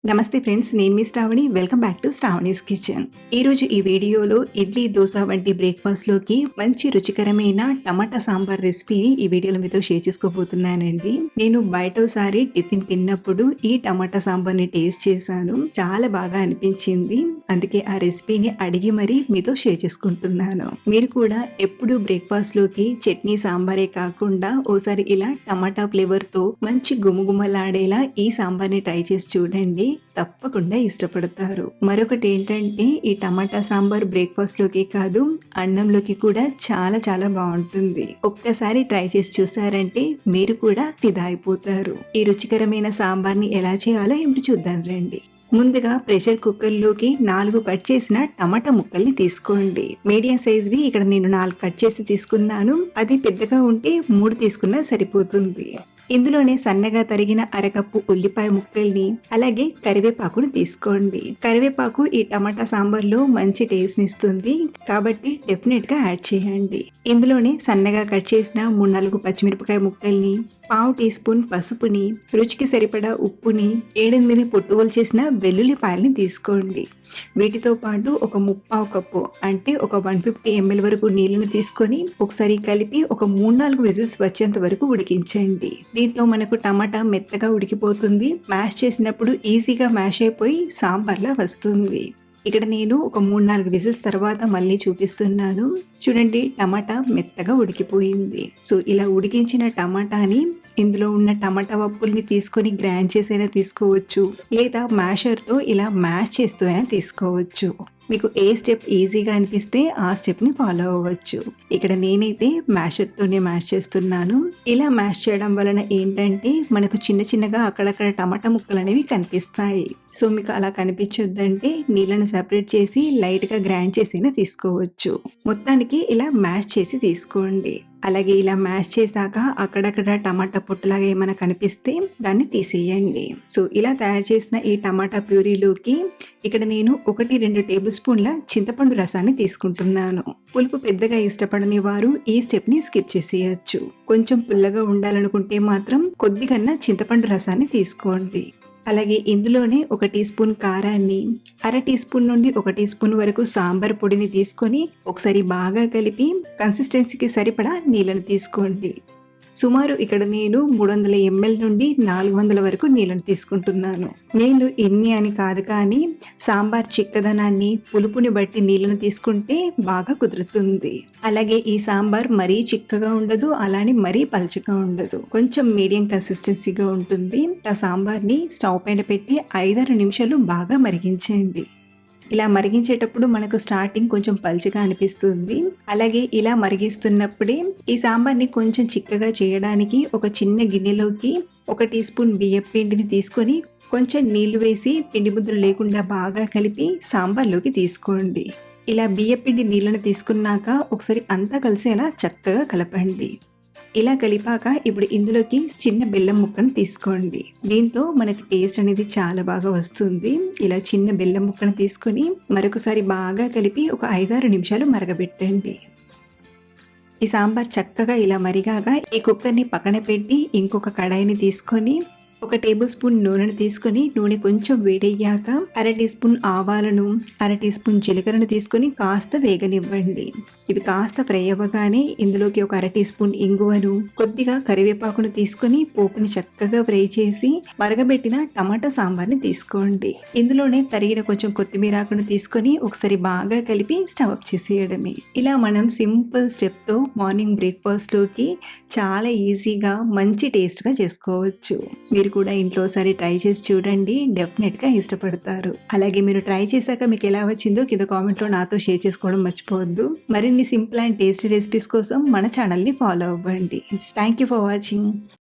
నమస్తే ఫ్రెండ్స్, నేను మీ Shravani. Welcome back to Shravani's kitchen. ఈరోజు ఈ వీడియోలో ఇడ్లీ, దోశ వంటి బ్రేక్ఫాస్ట్లోకి మంచి రుచికరమైన టమాటా సాంబార్ రెసిపీని ఈ వీడియోలో మీతో షేర్ చేసుకోబోతున్నానండి. నేను బయటసారి టిఫిన్ తిన్నప్పుడు ఈ టమాటా సాంబార్ని టేస్ట్ చేశాను. చాలా బాగా అనిపించింది. అందుకే ఆ రెసిపీని అడిగి మరీ మీతో షేర్ చేసుకుంటున్నాను. మీరు కూడా ఎప్పుడు బ్రేక్ఫాస్ట్లోకి చట్నీ సాంబారే కాకుండా ఓసారి ఇలా టమాటా ఫ్లేవర్తో మంచి గుమగుమలాడేలా ఈ సాంబార్ని ట్రై చేసి చూడండి. తప్పకుండా ఇష్టపడతారు. మరొకటి ఏంటంటే, ఈ టమాటా సాంబార్ బ్రేక్ఫాస్ట్ లోకి కాదు, అన్నంలోకి కూడా చాలా చాలా బాగుంటుంది. ఒక్కసారి ట్రై చేసి చూసారంటే మీరు కూడా ఫిదా అయిపోతారు. ఈ రుచికరమైన సాంబార్ని ఎలా చేయాలో ఇప్పుడు చూద్దాం రండి. ముందుగా ప్రెషర్ కుక్కర్లోకి 4 కట్ చేసిన టమాటా ముక్కల్ని తీసుకోండి. మీడియం సైజ్వి ఇక్కడ నేను 4 కట్ చేసి తీసుకున్నాను. అది పెద్దగా ఉంటే 3 తీసుకున్నా సరిపోతుంది. ఇందులోనే సన్నగా తరిగిన అరకప్పు ఉల్లిపాయ ముక్కల్ని, అలాగే కరివేపాకును తీసుకోండి. కరివేపాకు ఈ టమాటా సాంబార్లో మంచి టేస్ట్ ఇస్తుంది కాబట్టి డెఫినెట్ గా యాడ్ చేయండి. ఇందులోనే సన్నగా కట్ చేసిన 3-4 పచ్చిమిరపకాయ ముక్కల్ని, 1/2 టీ స్పూన్ పసుపుని, రుచికి సరిపడా ఉప్పుని, 7-8 పొట్టువలు చేసిన వెల్లుల్లిపాయల్ని తీసుకోండి. వీటితో పాటు ఒక 3/4 కప్పు అంటే ఒక 150 ml వరకు నీళ్లను తీసుకొని ఒకసారి కలిపి ఒక 3-4 విజిల్స్ వచ్చేంత వరకు ఉడికించండి. దీంతో మనకు టమాటా మెత్తగా ఉడికిపోతుంది. మ్యాష్ చేసినప్పుడు ఈజీగా మ్యాష్ అయిపోయి సాంబార్లా వస్తుంది. ఇక్కడ నేను ఒక 3-4 విజిల్స్ తర్వాత మళ్ళీ చూపిస్తున్నాను. చూడండి, టమాటా మెత్తగా ఉడికిపోయింది. సో ఇలా ఉడికించిన టమాటాని ఇందులో ఉన్న టమాటా వప్పుల్ని తీసుకొని గ్రైండ్ చేసైనా తీసుకోవచ్చు, లేదా మ్యాషర్తో ఇలా మ్యాష్ చేస్తూ అయినా తీసుకోవచ్చు. మీకు ఏ స్టెప్ ఈజీగా అనిపిస్తే ఆ స్టెప్ని ఫాలో అవ్వచ్చు. ఇక్కడ నేనైతే మ్యాషర్తోనే మ్యాష్ చేస్తున్నాను. ఇలా మ్యాష్ చేయడం వలన ఏంటంటే మనకు చిన్న చిన్నగా అక్కడక్కడ టమాటా ముక్కలు అనేవి కనిపిస్తాయి. సో మీకు అలా కనిపించొద్దంటే నీళ్ళను సెపరేట్ చేసి లైట్గా గ్రైండ్ చేసినా తీసుకోవచ్చు. మొత్తానికి ఇలా మ్యాష్ చేసి తీసుకోండి. అలాగే ఇలా మ్యాష్ చేశాక అక్కడక్కడ టమాటా పొట్టులాగా ఏమైనా కనిపిస్తే దాన్ని తీసేయండి. సో ఇలా తయారు చేసిన ఈ టమాటా ప్యూరీలోకి ఇక్కడ నేను 1-2 టేబుల్ స్పూన్ల చింతపండు రసాన్ని తీసుకుంటున్నాను. పులుపు పెద్దగా ఇష్టపడని వారు ఈ స్టెప్ ని స్కిప్ చేసేయచ్చు. కొంచెం పుల్లగా ఉండాలనుకుంటే మాత్రం కొద్దిగా చింతపండు రసాన్ని తీసుకోండి. అలాగే ఇందులోనే 1 టీ స్పూన్ కారాన్ని, 1/2 టీ స్పూన్ నుండి 1 టీ స్పూన్ వరకు సాంబార్ పొడిని తీసుకొని ఒకసారి బాగా కలిపి కన్సిస్టెన్సీకి సరిపడా నీళ్ళను తీసుకోండి. సుమారు ఇక్కడ నేను 300 ml నుండి 400 వరకు నీళ్ళను తీసుకుంటున్నాను. నీళ్ళు ఎన్ని అని కాదు, కానీ సాంబార్ చిక్కదనాన్ని, పులుపుని బట్టి నీళ్ళను తీసుకుంటే బాగా కుదురుతుంది. అలాగే ఈ సాంబార్ మరీ చిక్కగా ఉండదు, అలానే మరీ పల్చగా ఉండదు. కొంచెం మీడియం కన్సిస్టెన్సీగా ఉంటుంది. ఆ సాంబార్ని స్టవ్ పైన పెట్టి 5-6 నిమిషాలు బాగా మరిగించండి. ఇలా మరిగించేటప్పుడు మనకు స్టార్టింగ్ కొంచెం పల్చగా అనిపిస్తుంది. అలాగే ఇలా మరిగిస్తున్నప్పుడే ఈ సాంబార్ని కొంచెం చిక్కగా చేయడానికి ఒక చిన్న గిన్నెలోకి 1 టీ స్పూన్ బియ్యం పిండిని తీసుకొని కొంచెం నీళ్లు వేసి పిండి ముద్దలు లేకుండా బాగా కలిపి సాంబార్లోకి తీసుకోండి. ఇలా బియ్యం పిండి నీళ్ళను తీసుకున్నాక ఒకసారి అంతా కలిసేలా చక్కగా కలపండి. ఇలా కలిపాక ఇప్పుడు ఇందులోకి చిన్న బెల్లం ముక్కను తీసుకోండి. దీంతో మనకి టేస్ట్ అనేది చాలా బాగా వస్తుంది. ఇలా చిన్న బెల్లం ముక్కను తీసుకొని మరొకసారి బాగా కలిపి ఒక 5-6 నిమిషాలు మరగబెట్టండి. ఈ సాంబార్ చక్కగా ఇలా మరిగాక ఈ కుక్కర్ని పక్కన పెట్టి ఇంకొక కడాయిని తీసుకొని 1 టేబుల్ స్పూన్ నూనెను తీసుకొని నూనె కొంచెం వేడయ్యాక 1/2 టీ స్పూన్ ఆవాలను, 1/2 టీ స్పూన్ జీలకర్రను తీసుకొని కాస్త వేగనివ్వండి. ఇవి కాస్త ఫ్రై అవ్వగానే ఇందులోకి ఒక 1/2 టీ స్పూన్ ఇంగువను, కొద్దిగా కరివేపాకును తీసుకొని పోపుని చక్కగా ఫ్రై చేసి మరగబెట్టిన టమాటా సాంబార్ని తీసుకోండి. ఇందులోనే తరిగిన కొంచెం కొత్తిమీరాకును తీసుకొని ఒకసారి బాగా కలిపి స్టవ్ ఆఫ్ చేసేయడమే. ఇలా మనం సింపుల్ స్టెప్తో మార్నింగ్ బ్రేక్ఫాస్ట్లోకి చాలా ఈజీగా మంచి టేస్ట్గా చేసుకోవచ్చు. మీరు కూడా ఇంట్లో ఒకసారి ట్రై చేసి చూడండి, డెఫినెట్గా ఇష్టపడతారు. అలాగే మీరు ట్రై చేశాక మీకు ఎలా వచ్చిందో కింద కామెంట్లో నాతో షేర్ చేసుకోవడం మర్చిపోవద్దు. మరిన్ని సింపుల్ అండ్ టేస్టీ రెసిపీస్ కోసం మన ఛానల్ని ఫాలో అవ్వండి. Thank you for watching.